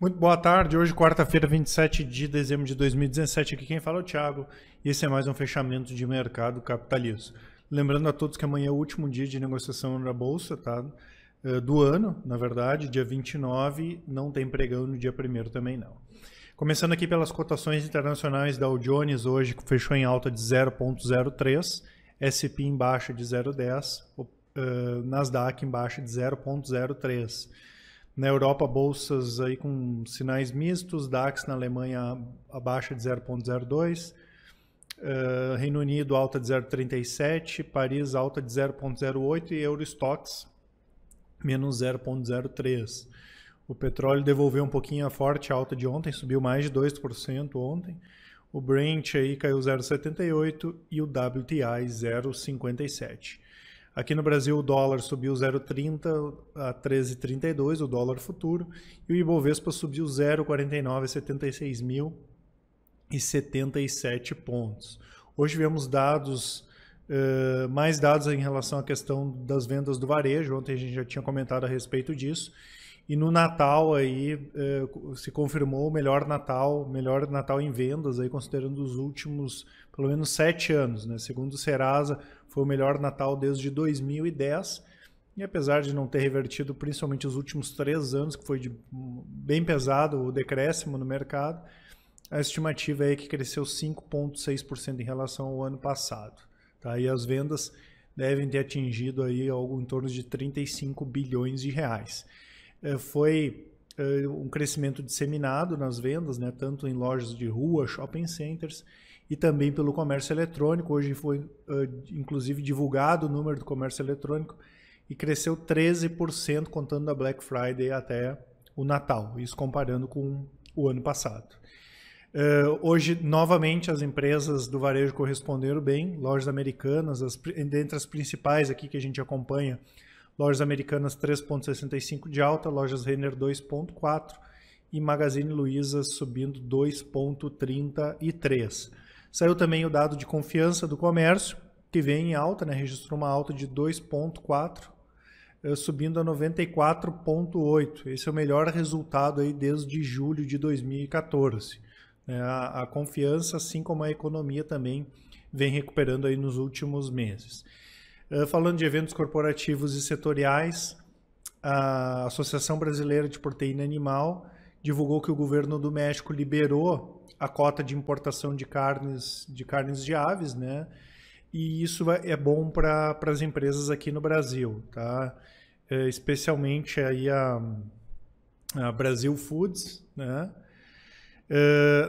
Muito boa tarde, hoje quarta-feira, 27 de dezembro de 2017, aqui quem fala é o Thiago e esse é mais um fechamento de mercado capitalista. Lembrando a todos que amanhã é o último dia de negociação na Bolsa, tá? Do ano, na verdade, dia 29, não tem pregão no dia 1º também não. Começando aqui pelas cotações internacionais, Dow Jones hoje fechou em alta de 0,03, S&P em baixa de 0,10, Nasdaq em baixa de 0,03. Na Europa, bolsas aí com sinais mistos, DAX na Alemanha abaixo de 0,02, Reino Unido alta de 0,37, Paris alta de 0,08 e Eurostoxx menos 0,03. O petróleo devolveu um pouquinho a forte alta de ontem, subiu mais de 2% ontem. O Brent aí caiu 0,78 e o WTI 0,57. Aqui no Brasil o dólar subiu 0,30 a 13,32, o dólar futuro, e o Ibovespa subiu 0,49 a 76.077 pontos. Hoje tivemos dados, mais dados em relação à questão das vendas do varejo, ontem a gente já tinha comentado a respeito disso, e no Natal aí se confirmou o melhor Natal em vendas, aí, considerando os últimos pelo menos 7 anos, né? Segundo o Serasa, foi o melhor Natal desde 2010, e apesar de não ter revertido principalmente os últimos 3 anos, que foi bem pesado o decréscimo no mercado, a estimativa é que cresceu 5,6% em relação ao ano passado. Tá? E as vendas devem ter atingido aí algo em torno de 35 bilhões de reais. Foi um crescimento disseminado nas vendas, né? Tanto em lojas de rua, shopping centers, e também pelo comércio eletrônico. Hoje foi, inclusive, divulgado o número do comércio eletrônico e cresceu 13% contando da Black Friday até o Natal, isso comparando com o ano passado. Hoje, novamente, as empresas do varejo corresponderam bem, lojas americanas, dentre as principais aqui que a gente acompanha, lojas americanas 3,65 de alta, lojas Renner 2,4 e Magazine Luiza subindo 2,33. Saiu também o dado de confiança do comércio, que vem em alta, né? Registrou uma alta de 2,4, subindo a 94,8. Esse é o melhor resultado aí desde julho de 2014. A confiança, assim como a economia também, vem recuperando aí nos últimos meses. Falando de eventos corporativos e setoriais, a Associação Brasileira de Proteína Animal divulgou que o governo do México liberou a cota de importação de carnes de aves, né? E isso é bom para as empresas aqui no Brasil, tá? Especialmente aí a Brasil Foods, né?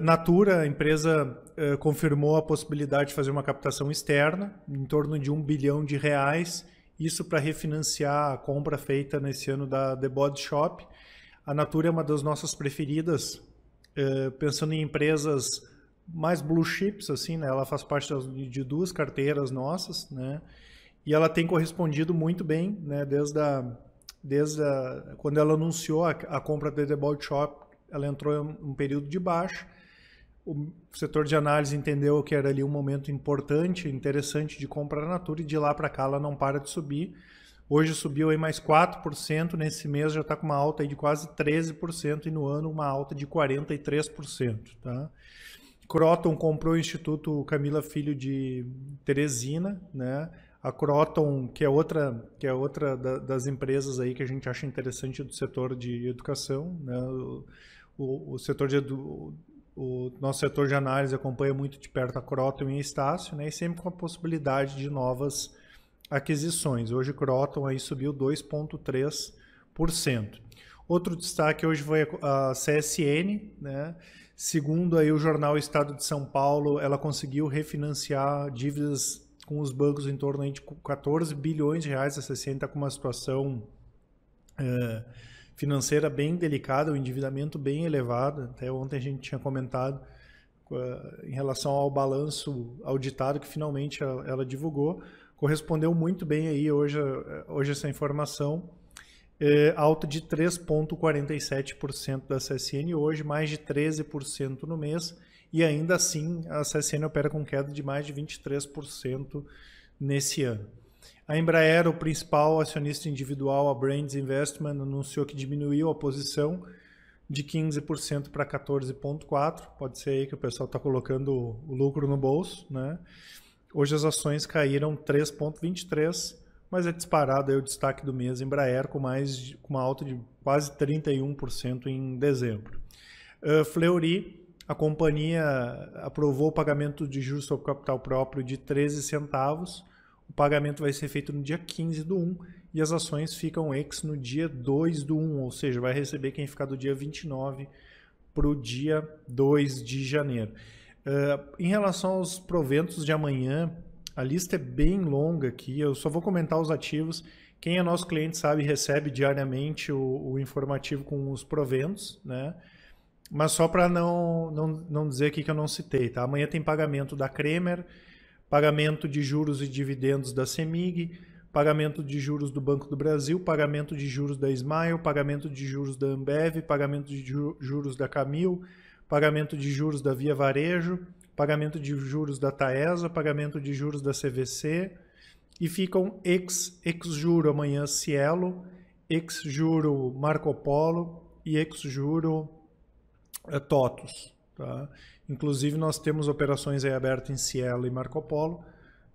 Natura, a empresa confirmou a possibilidade de fazer uma captação externa em torno de R$1 bilhão, isso para refinanciar a compra feita nesse ano da The Body Shop. A Natura é uma das nossas preferidas, pensando em empresas mais blue chips, assim, né? Ela faz parte de 2 carteiras nossas, né? E ela tem correspondido muito bem, né? Desde quando ela anunciou a compra da The Body Shop, ela entrou em um período de baixa. O setor de análise entendeu que era ali um momento importante, interessante de comprar a Natura, e de lá para cá ela não para de subir. Hoje subiu aí mais 4%, nesse mês já está com uma alta aí de quase 13% e no ano uma alta de 43%. Tá? Croton comprou o Instituto Camila Filho de Teresina, né? A Croton, que é outra das empresas aí que a gente acha interessante do setor de educação, né? O nosso setor de análise acompanha muito de perto a Croton e a Estácio, né? E sempre com a possibilidade de novas aquisições. Hoje o Croton aí subiu 2,3%. Outro destaque hoje foi a CSN, né? Segundo aí o jornal Estado de São Paulo, ela conseguiu refinanciar dívidas com os bancos em torno aí de 14 bilhões de reais. A CSN está com uma situação financeira bem delicada, um endividamento bem elevado. Até ontem a gente tinha comentado em relação ao balanço auditado que finalmente ela divulgou. Correspondeu muito bem aí hoje essa informação. Alta de 3,47% da CSN hoje, mais de 13% no mês, e ainda assim a CSN opera com queda de mais de 23% nesse ano. A Embraer, o principal acionista individual, a Brands Investment, anunciou que diminuiu a posição de 15% para 14,4%. Pode ser aí que o pessoal está colocando o lucro no bolso, né? Hoje as ações caíram 3,23%, mas é disparado aí o destaque do mês Embraer com uma alta de quase 31% em dezembro. Fleury, a companhia aprovou o pagamento de juros sobre capital próprio de 13 centavos. O pagamento vai ser feito no dia 15/1 e as ações ficam ex no dia 2/1, ou seja, vai receber quem ficar do dia 29 para o dia 2 de janeiro. Em relação aos proventos de amanhã, a lista é bem longa aqui, eu só vou comentar os ativos. Quem é nosso cliente sabe, recebe diariamente o informativo com os proventos, né? Mas só para não dizer aqui que eu não citei, tá? Amanhã tem pagamento da Cremer, pagamento de juros e dividendos da CEMIG, pagamento de juros do Banco do Brasil, pagamento de juros da Smile, pagamento de juros da Ambev, pagamento de juros da Camil, pagamento de juros da Via Varejo, pagamento de juros da Taesa, pagamento de juros da CVC, e ficam ex-juro amanhã Cielo, ex-juro Marco Polo e ex-juro TOTUS. Tá? Inclusive nós temos operações aí abertas em Cielo e Marco Polo.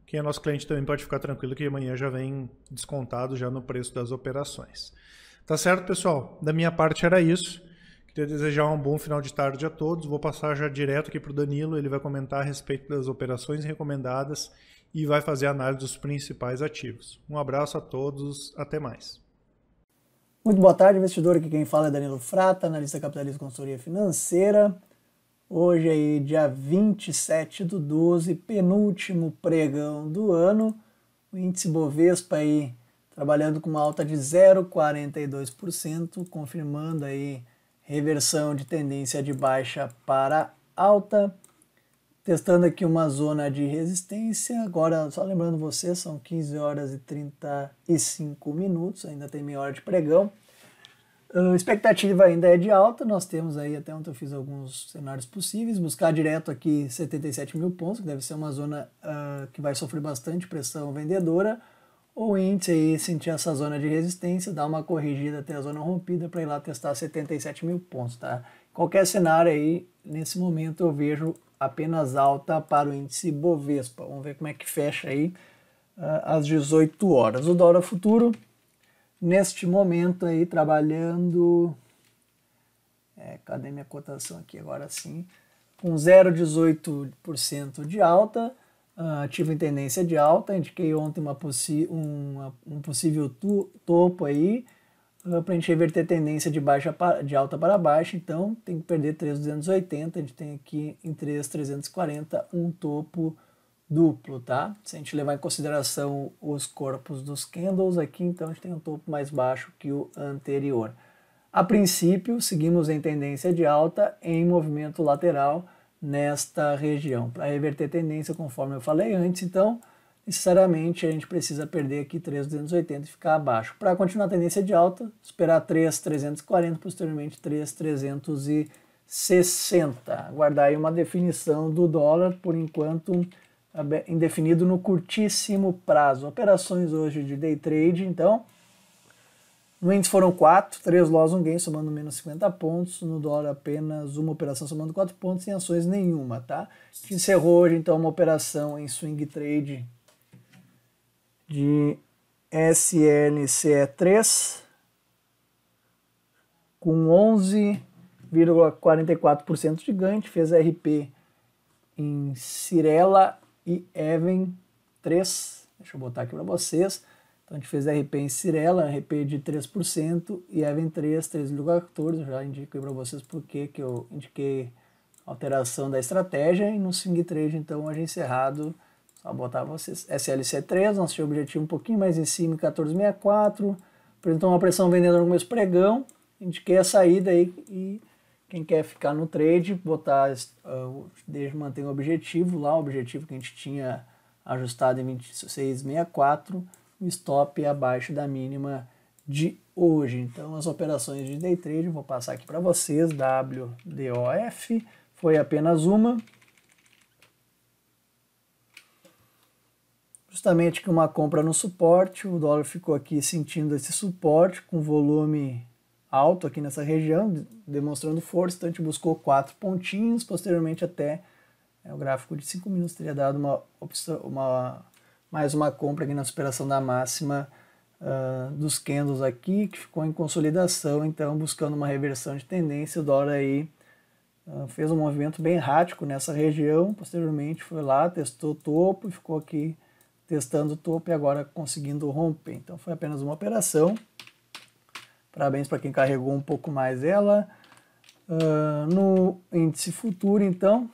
Quem é nosso cliente também pode ficar tranquilo que amanhã já vem descontado já no preço das operações. Tá certo, pessoal? Da minha parte era isso. Queria desejar um bom final de tarde a todos. Vou passar já direto aqui para o Danilo. Ele vai comentar a respeito das operações recomendadas e vai fazer a análise dos principais ativos. Um abraço a todos. Até mais. Muito boa tarde, investidor. Aqui quem fala é Danilo Frata, analista capitalista e consultoria financeira. Hoje aí, dia 27/12, penúltimo pregão do ano. O índice Bovespa aí trabalhando com uma alta de 0,42%, confirmando aí reversão de tendência de baixa para alta. Testando aqui uma zona de resistência. Agora, só lembrando vocês, são 15 horas e 35 minutos, ainda tem meia hora de pregão. A expectativa ainda é de alta, nós temos aí, até ontem eu fiz alguns cenários possíveis, buscar direto aqui 77 mil pontos, que deve ser uma zona que vai sofrer bastante pressão vendedora, ou o índice aí sentir essa zona de resistência, dar uma corrigida até a zona rompida para ir lá testar 77 mil pontos, tá? Qualquer cenário aí, nesse momento eu vejo apenas alta para o índice Bovespa. Vamos ver como é que fecha aí às 18 horas. O dólar futuro, neste momento aí, trabalhando... cadê minha cotação aqui? Agora sim. Com 0,18% de alta, ativo em tendência de alta. Indiquei ontem um possível topo aí, para a gente reverter tendência de alta para baixa, então tem que perder 3.280, a gente tem aqui em 3.340 um topo duplo, tá? Se a gente levar em consideração os corpos dos candles aqui, então a gente tem um topo mais baixo que o anterior. A princípio, seguimos em tendência de alta em movimento lateral nesta região. Para reverter tendência, conforme eu falei antes, então necessariamente a gente precisa perder aqui 3.280 e ficar abaixo. Para continuar a tendência de alta, esperar 3.340, posteriormente 3.360. Aguardar aí uma definição do dólar, por enquanto indefinido no curtíssimo prazo. Operações hoje de day trade, então, no índice foram 4, 3 loss, um gain, somando menos 50 pontos, no dólar apenas uma operação somando 4 pontos, em ações nenhuma, tá? A gente encerrou hoje então uma operação em swing trade de SLCE3 com 11,44% de ganho, fez RP em Cirela e Even 3, deixa eu botar aqui para vocês, então a gente fez RP em Cirela, RP de 3% e Even 3,14%, já indiquei para vocês porque que eu indiquei alteração da estratégia, e no swing trade então hoje encerrado, só botar vocês, SLC3, nosso tinha objetivo um pouquinho mais em cima, 14,64, apresentou uma pressão vendedora no começo do pregão, indiquei a saída aí, e quem quer ficar no trade, botar, manter o objetivo lá, o objetivo que a gente tinha ajustado em 26,64, o stop abaixo da mínima de hoje. Então as operações de day trade, vou passar aqui para vocês, WDOF, foi apenas uma, justamente que uma compra no suporte, o dólar ficou aqui sentindo esse suporte com volume alto aqui nessa região, demonstrando força, então a gente buscou 4 pontinhos, posteriormente até o gráfico de 5 minutos teria dado mais uma compra aqui na superação da máxima dos candles aqui, que ficou em consolidação, então buscando uma reversão de tendência. O dólar aí fez um movimento bem errático nessa região, posteriormente foi lá, testou o topo e ficou aqui testando o topo e agora conseguindo romper. Então foi apenas uma operação. Parabéns para quem carregou um pouco mais ela. No índice futuro, então,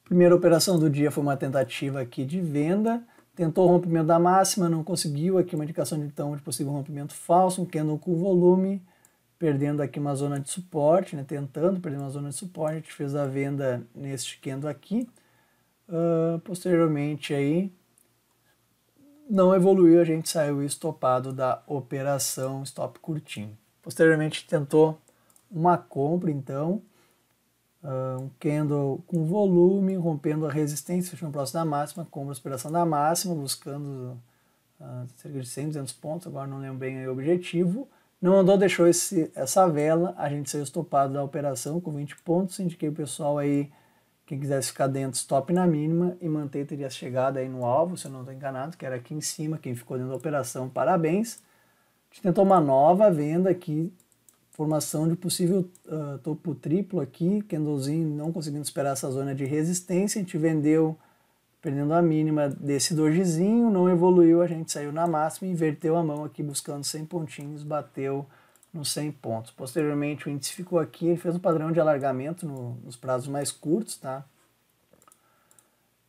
primeira operação do dia foi uma tentativa aqui de venda. Tentou o rompimento da máxima, não conseguiu. Aqui uma indicação então de possível rompimento falso, um candle com volume, perdendo aqui uma zona de suporte, né? Tentando perder uma zona de suporte. A gente fez a venda neste candle aqui. Posteriormente aí não evoluiu, a gente saiu estopado da operação, stop curtinho. Posteriormente tentou uma compra, então, um candle com volume, rompendo a resistência, fechando próximo da máxima, compra a superação da máxima, buscando cerca de 100, 200 pontos, agora não lembro bem o objetivo. Não andou, deixou essa vela, a gente saiu estopado da operação com 20 pontos, indiquei o pessoal aí, quem quisesse ficar dentro, stop na mínima e manter, teria chegado aí no alvo, se eu não estou enganado, que era aqui em cima. Quem ficou dentro da operação, parabéns. A gente tentou uma nova venda aqui, formação de possível topo triplo aqui, candlezinho não conseguindo esperar essa zona de resistência. A gente vendeu perdendo a mínima desse dojizinho, não evoluiu, a gente saiu na máxima, inverteu a mão aqui buscando 100 pontinhos, bateu nos 100 pontos. Posteriormente o índice ficou aqui, ele fez um padrão de alargamento nos prazos mais curtos, tá?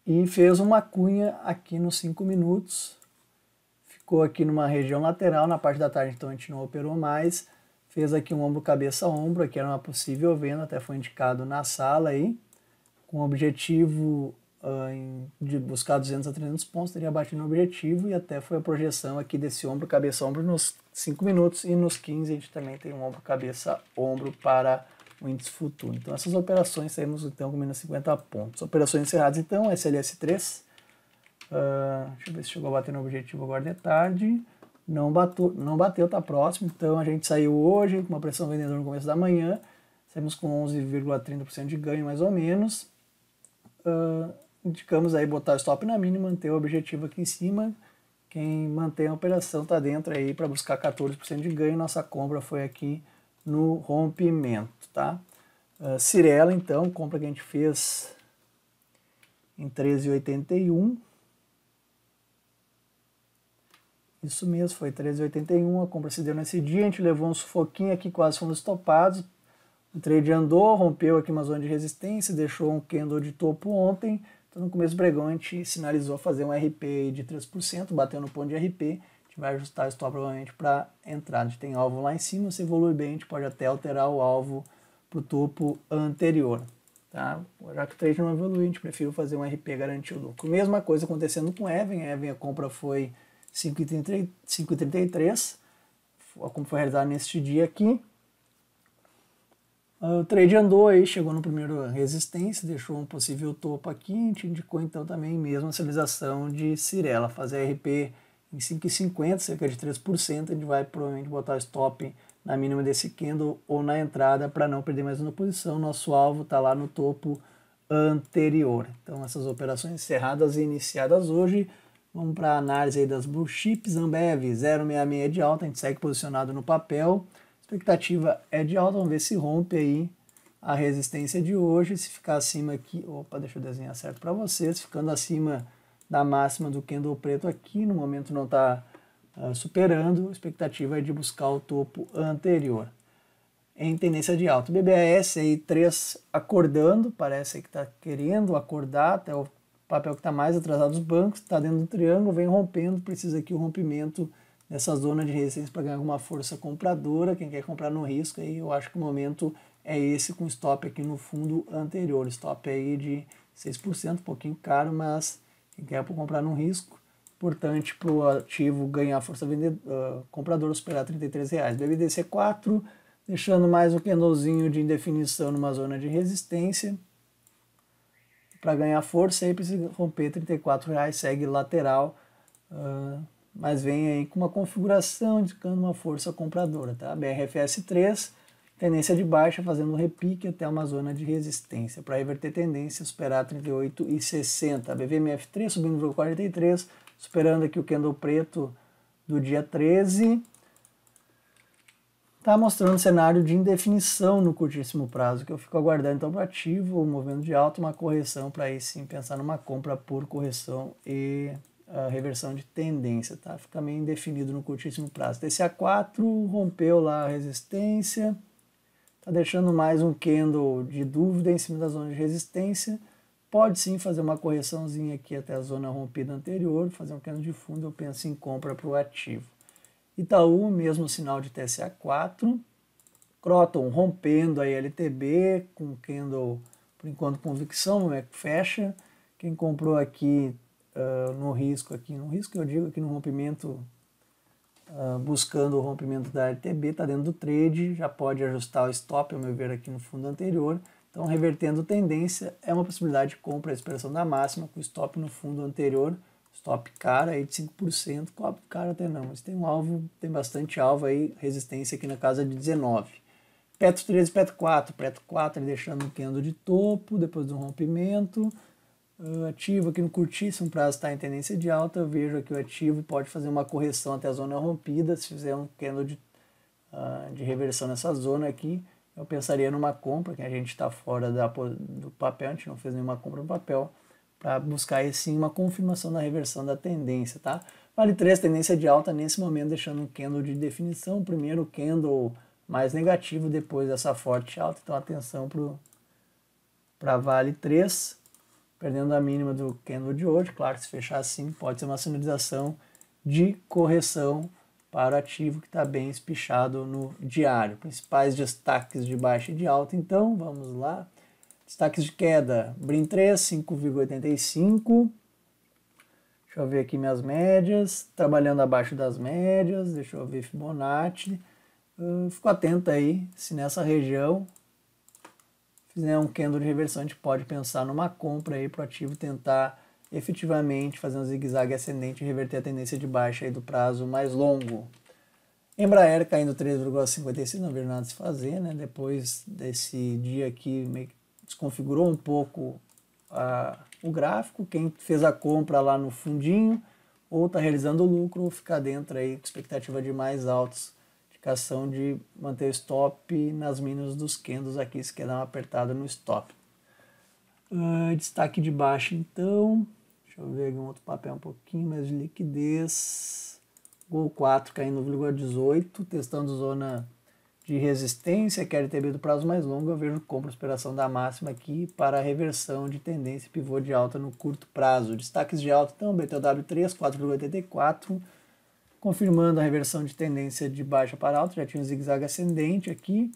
E fez uma cunha aqui nos 5 minutos, ficou aqui numa região lateral, na parte da tarde então a gente não operou mais, fez aqui um ombro cabeça ombro, aqui era uma possível venda, até foi indicado na sala aí, com o objetivo de buscar 200 a 300 pontos, teria batido no objetivo e até foi a projeção aqui desse ombro cabeça ombro nos 5 minutos e nos 15 a gente também tem um ombro cabeça ombro para o índice futuro. Então essas operações saímos então com menos 50 pontos. Operações encerradas então, SLS3, deixa eu ver se chegou a bater no objetivo agora de tarde, não bateu, tá próximo, então a gente saiu hoje com uma pressão vendedora no começo da manhã, saímos com 11,30% de ganho mais ou menos. Indicamos aí botar o stop na mínima, manter o objetivo aqui em cima. Quem mantém a operação está dentro aí para buscar 14% de ganho. Nossa compra foi aqui no rompimento, tá? Cirela, então, compra que a gente fez em 13,81. Isso mesmo, foi 13,81. A compra se deu nesse dia. A gente levou um sufoquinho aqui, quase fomos estopados. O trade andou, rompeu aqui uma zona de resistência, deixou um candle de topo ontem. Então no começo do pregão a gente sinalizou fazer um RP de 3%, bateu no ponto de RP. A gente vai ajustar o stop provavelmente para entrar. A gente tem alvo lá em cima, se evolui bem, a gente pode até alterar o alvo para o topo anterior. Tá? Já que o trade não evolui, a gente prefere fazer um RP garantido lucro. Mesma coisa acontecendo com Even. A compra foi 5,33. A compra foi realizada neste dia aqui. O trade andou aí, chegou no primeiro resistência, deixou um possível topo aqui, a gente indicou então também mesmo a sinalização de Cirela, fazer RP em 5,50, cerca de 3%, a gente vai provavelmente botar stop na mínima desse candle ou na entrada para não perder mais uma posição. Nosso alvo está lá no topo anterior. Então essas operações encerradas e iniciadas hoje. Vamos para a análise aí das blue chips. Ambev 0,66 de alta, a gente segue posicionado no papel. A expectativa é de alta, vamos ver se rompe aí a resistência de hoje, se ficar acima aqui, opa, deixa eu desenhar certo para vocês, ficando acima da máxima do candle preto aqui, no momento não está superando, a expectativa é de buscar o topo anterior. Em tendência de alta, BBAS aí 3 acordando, parece que está querendo acordar, até o papel que está mais atrasado dos bancos, está dentro do triângulo, vem rompendo, precisa aqui o rompimento nessa zona de resistência para ganhar alguma força compradora. Quem quer comprar no risco, aí eu acho que o momento é esse, com stop aqui no fundo anterior. Stop aí de 6%, um pouquinho caro, mas quem quer comprar no risco, importante para o ativo ganhar força compradora, superar R$ 33,00. BBDC 4, deixando mais um candlezinho de indefinição numa zona de resistência. Para ganhar força aí precisa romper R$ 34,00, segue lateral. mas vem aí com uma configuração indicando uma força compradora, tá? BRFS 3, tendência de baixa, fazendo um repique até uma zona de resistência. Para reverter tendência, superar 38,60. BVMF 3 subindo para 43, superando aqui o candle preto do dia 13. Está mostrando cenário de indefinição no curtíssimo prazo, que eu fico aguardando então para ativo, o movimento de alta, uma correção para aí sim pensar numa compra por correção e a reversão de tendência, tá? Fica meio indefinido no curtíssimo prazo. TCA4 rompeu lá a resistência, tá deixando mais um candle de dúvida em cima da zona de resistência. Pode sim fazer uma correçãozinha aqui até a zona rompida anterior, fazer um candle de fundo, eu penso em compra para o ativo. Itaú, mesmo sinal de TCA4. Croton rompendo a LTB com candle, por enquanto, convicção, como é que fecha. Quem comprou aqui no risco eu digo aqui no rompimento, buscando o rompimento da LTB, está dentro do trade, já pode ajustar o stop, ao meu ver, aqui no fundo anterior. Então, revertendo tendência, é uma possibilidade de compra, a expressão da máxima, com stop no fundo anterior. Stop cara aí de 5%, cara até não, mas tem um alvo, tem bastante alvo aí, resistência aqui na casa de 19. Petro 13, Petro 4, Petro 4 ele deixando um candle de topo, depois do rompimento. Ativo aqui no curtíssimo prazo está em tendência de alta, eu vejo aqui o ativo pode fazer uma correção até a zona rompida, se fizer um candle de reversão nessa zona aqui, eu pensaria numa compra, que a gente está fora do papel, a gente não fez nenhuma compra no papel, para buscar aí sim uma confirmação da reversão da tendência, tá? Vale 3, tendência de alta nesse momento, deixando um candle de definição, primeiro candle mais negativo depois dessa forte alta, então atenção para Vale 3, perdendo a mínima do candle de hoje, claro, se fechar assim pode ser uma sinalização de correção para o ativo que está bem espichado no diário. Principais destaques de baixa e de alta, então, vamos lá. Destaques de queda, Brin 3, 5,85. Deixa eu ver aqui minhas médias, trabalhando abaixo das médias, deixa eu ver Fibonacci. Fico atento aí, se nessa região fizer um candle de reversão, a gente pode pensar numa compra aí para o ativo tentar efetivamente fazer um zigue-zague ascendente e reverter a tendência de baixa aí do prazo mais longo. Embraer caindo 3,56, não vejo nada a se fazer, né? Depois desse dia aqui meio que desconfigurou um pouco o gráfico, quem fez a compra lá no fundinho, ou está realizando lucro, ou ficar dentro aí com expectativa de mais altos, indicação de manter o stop nas mínimas dos candles aqui, se quer dar uma apertada no stop. Destaque de baixa então, deixa eu ver aqui um outro papel um pouquinho mais de liquidez, Gol 4 caindo 0,18, testando zona de resistência, que é LTB do prazo mais longo, eu vejo compra operação da máxima aqui para a reversão de tendência pivô de alta no curto prazo. Destaques de alta então, BTW3, 4,84, confirmando a reversão de tendência de baixa para alta, já tinha um zigue-zague ascendente aqui,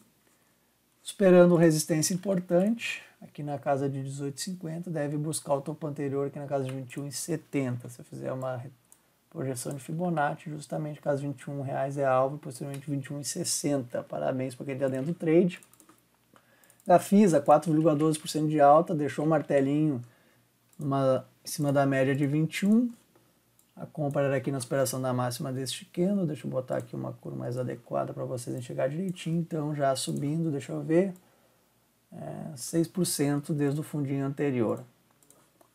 esperando resistência importante, aqui na casa de 18,50, deve buscar o topo anterior aqui na casa de 21,70, se eu fizer uma projeção de Fibonacci, justamente caso R$21 é alvo, posteriormente 21,60. Parabéns para quem está dentro do trade. Gafisa, 4,12% de alta, deixou o martelinho em cima da média de 21. A compra era aqui na superação da máxima deste candle. Deixa eu botar aqui uma cor mais adequada para vocês enxergar direitinho. Então, já subindo, deixa eu ver, 6% desde o fundinho anterior.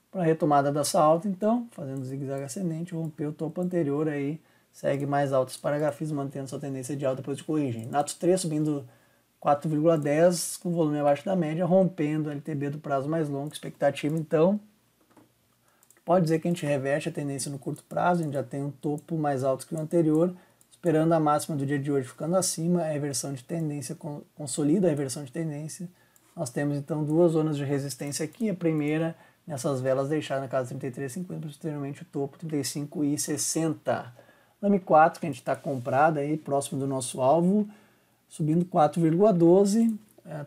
Para a retomada dessa alta, então, fazendo zigue-zague ascendente, rompeu o topo anterior aí, segue mais altos para Gafisa, mantendo sua tendência de alta depois de corrigir. Natus 3 subindo 4,10, com volume abaixo da média, rompendo a LTB do prazo mais longo, expectativa então, pode dizer que a gente reverte a tendência no curto prazo, a gente já tem um topo mais alto que o anterior, esperando a máxima do dia de hoje ficando acima, a reversão de tendência, consolida a reversão de tendência. Nós temos então duas zonas de resistência aqui, a primeira nessas velas deixar na casa de 33,50, posteriormente o topo 35,60. Lame 4, que a gente está comprado aí, próximo do nosso alvo, subindo 4,12.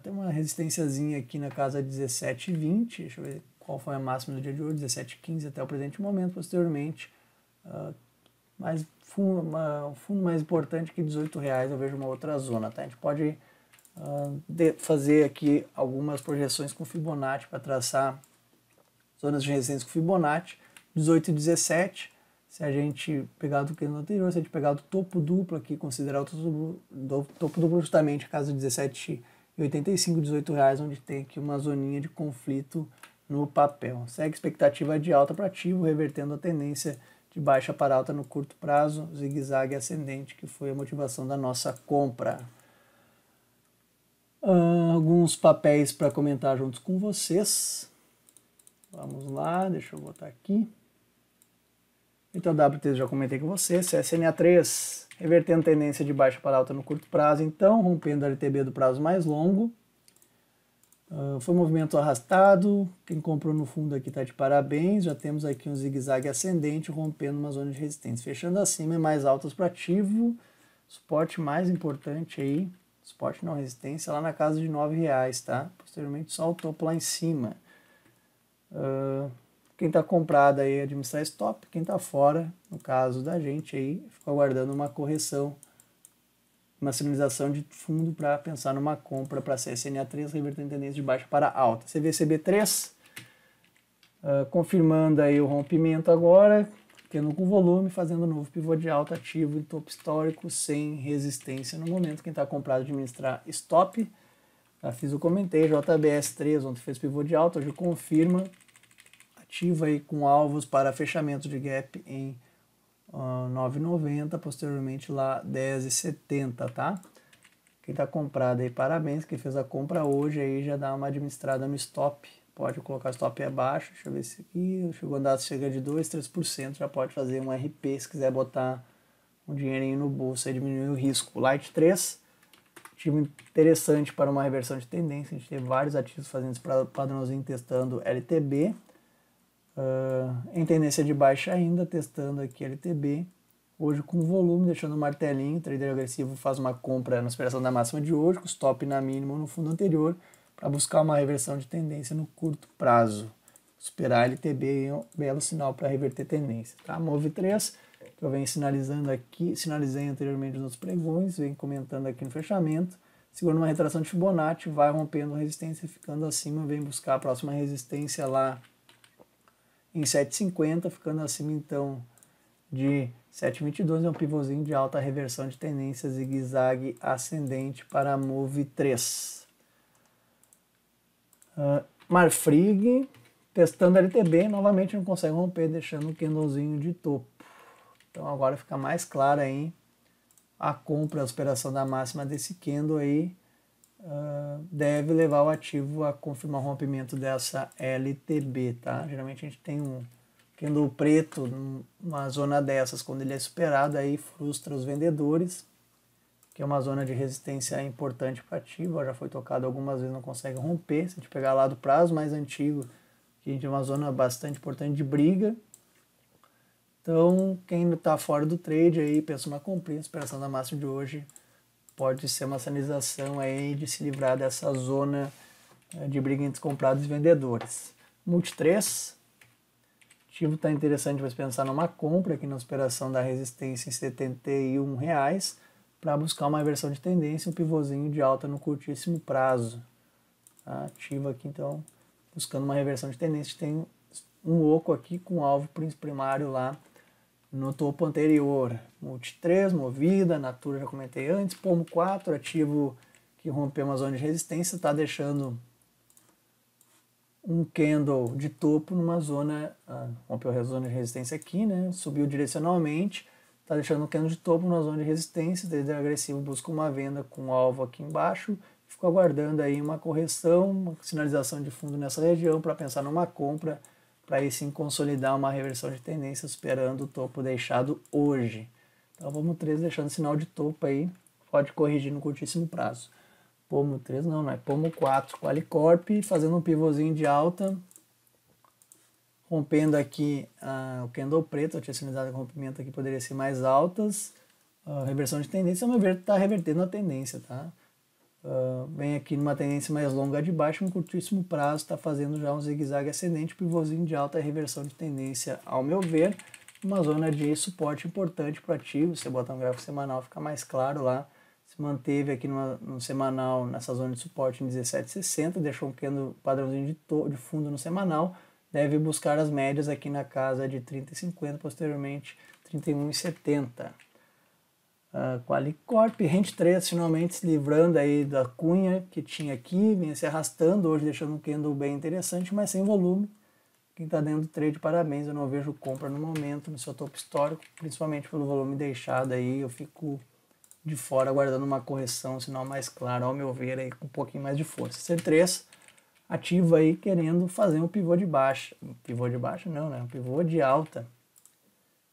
Tem uma resistênciazinha aqui na casa de 17,20. Deixa eu ver qual foi a máxima do dia de hoje, 17,15 até o presente momento. Posteriormente, um fundo mais importante que R$18, eu vejo uma outra zona. Tá? A gente pode fazer aqui algumas projeções com Fibonacci para traçar zonas de resistência com Fibonacci, 18 e 17, Se a gente pegar do candle anterior, se a gente pegar do topo duplo aqui, considerar o topo duplo justamente a casa de 17,85, 18 reais, onde tem aqui uma zoninha de conflito no papel. Segue expectativa de alta para ativo, revertendo a tendência de baixa para alta no curto prazo, zigue-zague ascendente, que foi a motivação da nossa compra. Alguns papéis para comentar juntos com vocês. Vamos lá, deixa eu botar aqui. Então, WT já comentei com vocês, CSNA3, revertendo tendência de baixa para alta no curto prazo, então, rompendo a LTB do prazo mais longo. Foi um movimento arrastado, quem comprou no fundo aqui está de parabéns, já temos aqui um zigue-zague ascendente, rompendo uma zona de resistência. Fechando acima, é mais altas para ativo, suporte mais importante aí, suporte não resistência, lá na casa de R$9, tá? Posteriormente só o topo lá em cima. Quem está comprado aí administrar stop, quem está fora, no caso da gente aí, fica aguardando uma correção, uma sinalização de fundo para pensar numa compra para CSNA3, revertendo tendência de baixa para alta. CVCB3, confirmando aí o rompimento agora, tendo com volume, fazendo um novo pivô de alta ativo em topo histórico, sem resistência no momento. Quem está comprado administrar stop, já fiz o comentei, JBS3, ontem fez pivô de alta, hoje confirma, ativo aí com alvos para fechamento de gap em 9,90, posteriormente lá 10,70, tá? Quem tá comprado aí, parabéns, quem fez a compra hoje aí já dá uma administrada no stop, pode colocar stop abaixo, deixa eu ver se aqui, chegou a andar, chega de 2, 3%, já pode fazer um RP se quiser botar um dinheirinho no bolso e diminuir o risco. Light 3, ativo interessante para uma reversão de tendência, a gente tem vários ativos fazendo esse padrãozinho, testando LTB, em tendência de baixa ainda, testando aqui LTB, hoje com volume, deixando o martelinho, o trader agressivo faz uma compra na superação da máxima de hoje, com stop na mínima ou no fundo anterior, para buscar uma reversão de tendência no curto prazo. Superar LTB é um belo sinal para reverter tendência. Tá? Move 3, que eu venho sinalizando aqui, sinalizei anteriormente nos outros pregões, venho comentando aqui no fechamento, segurando uma retração de Fibonacci, vai rompendo resistência, ficando acima, vem buscar a próxima resistência lá em 7,50, ficando acima então de 7,22, é um pivôzinho de alta reversão de tendência, zigue-zague ascendente para Move 3. Marfrig, testando LTB, novamente não consegue romper, deixando um candlezinho de topo. Então agora fica mais clara aí a compra, a superação da máxima desse candle aí, deve levar o ativo a confirmar o rompimento dessa LTB, tá? Geralmente a gente tem um candle preto numa zona dessas, quando ele é superado, aí frustra os vendedores, que é uma zona de resistência importante para ativo, já foi tocado algumas vezes, não consegue romper. Se a gente pegar lá do prazo mais antigo, que a gente tem uma zona bastante importante de briga. Então, quem está fora do trade aí, pensa uma comprinha, superação da máxima de hoje, pode ser uma sinalização aí de se livrar dessa zona de briga entre comprados e vendedores. Multi 3, ativo está interessante para pensar numa compra aqui na superação da resistência em R$71, para buscar uma inversão de tendência, um pivôzinho de alta no curtíssimo prazo. Tá? Ativo aqui então, buscando uma reversão de tendência, tem um oco aqui com alvo primário lá no topo anterior. Multi 3, movida, Natura já comentei antes, Pomo 4, ativo que rompeu uma zona de resistência, está deixando um candle de topo numa zona, rompeu a zona de resistência aqui, né? Subiu direcionalmente, está deixando um candle de topo numa zona de resistência, trader agressivo busca uma venda com alvo aqui embaixo, ficou aguardando aí uma correção, uma sinalização de fundo nessa região para pensar numa compra, para aí sim consolidar uma reversão de tendência, esperando o topo deixado hoje. Então vamos 3 deixando sinal de topo aí, pode corrigir no curtíssimo prazo. Pomo 3 não é Pomo 4, Qualicorp, fazendo um pivôzinho de alta, rompendo aqui o candle preto, eu tinha sinalizado que o rompimento aqui poderia ser mais altas, reversão de tendência, ao meu ver está revertendo a tendência, tá? Vem aqui numa tendência mais longa de baixo, um curtíssimo prazo, está fazendo já um zigue-zague ascendente, pivôzinho de alta, reversão de tendência, ao meu ver, uma zona de suporte importante para o ativo. Se você botar um gráfico semanal fica mais claro lá, se manteve aqui no semanal, nessa zona de suporte em 17,60, deixou um pequeno padrãozinho de fundo no semanal, deve buscar as médias aqui na casa de 30,50, posteriormente 31,70. Qualicorp, Rente 3 finalmente se livrando aí da cunha que tinha aqui, vinha se arrastando, hoje deixando um candle bem interessante, mas sem volume. Quem está dentro do trade, parabéns, eu não vejo compra no momento, no seu topo histórico, principalmente pelo volume deixado aí, eu fico de fora aguardando uma correção, um sinal mais claro, ao meu ver, aí, com um pouquinho mais de força. C3 ativo aí, querendo fazer um pivô de baixa. Pivô de baixa não, né? Um pivô de alta.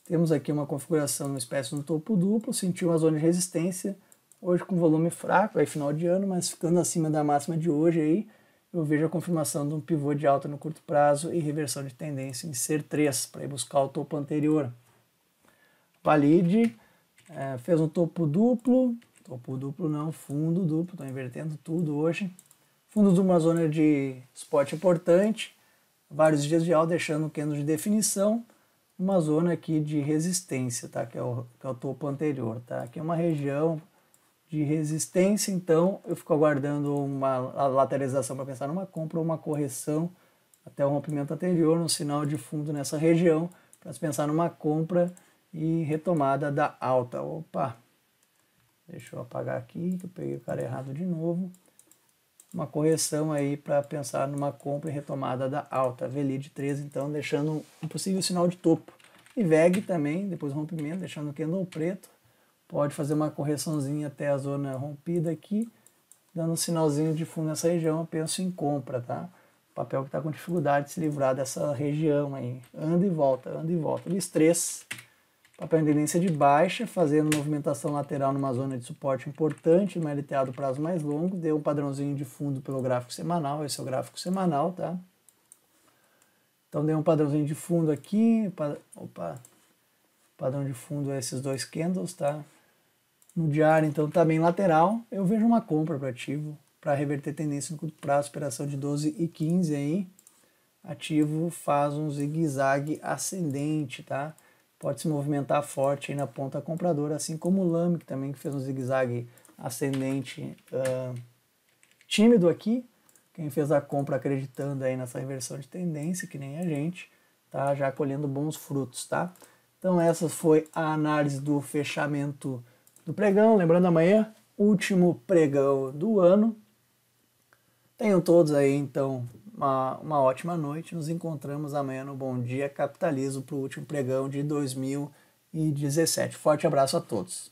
Temos aqui uma configuração, uma espécie de um topo duplo, sentiu uma zona de resistência, hoje com volume fraco, aí final de ano, mas ficando acima da máxima de hoje aí, eu vejo a confirmação de um pivô de alta no curto prazo e reversão de tendência em C3, para ir buscar o topo anterior. Valide fez um topo duplo não, fundo duplo, estou invertendo tudo hoje. Fundo de uma zona de suporte importante, vários dias de alta, deixando o candle de definição, uma zona aqui de resistência, tá? Que é o topo anterior, tá? Aqui é uma região de resistência, então eu fico aguardando uma lateralização para pensar numa compra ou uma correção até o rompimento anterior, um sinal de fundo nessa região, para se pensar numa compra e retomada da alta. Opa, deixa eu apagar aqui, que eu peguei o cara errado de novo. Uma correção aí para pensar numa compra e retomada da alta. Velide 13, então, deixando um possível sinal de topo. E VEG também, depois do rompimento, deixando o candle preto. Pode fazer uma correçãozinha até a zona rompida aqui, dando um sinalzinho de fundo nessa região, eu penso em compra, tá? Papel que está com dificuldade de se livrar dessa região aí. Anda e volta, anda e volta. Lis 3. Papel em tendência de baixa, fazendo movimentação lateral numa zona de suporte importante, uma LTA do prazo mais longo, deu um padrãozinho de fundo pelo gráfico semanal, esse é o gráfico semanal, tá? Então deu um padrãozinho de fundo aqui, padrão de fundo é esses dois candles, tá? No diário, então, tá bem lateral, eu vejo uma compra para ativo, para reverter tendência no curto prazo, operação de 12 e 15 aí, ativo faz um zigue-zague ascendente, tá? Pode se movimentar forte aí na ponta compradora, assim como o Lame, que também fez um zigue-zague ascendente tímido aqui. Quem fez a compra acreditando aí nessa reversão de tendência, que nem a gente, tá já colhendo bons frutos, tá? Então essa foi a análise do fechamento do pregão. Lembrando, amanhã, último pregão do ano. Tenham todos aí, então, uma ótima noite. Nos encontramos amanhã no Bom Dia Capitalismo para o último pregão de 2017. Forte abraço a todos.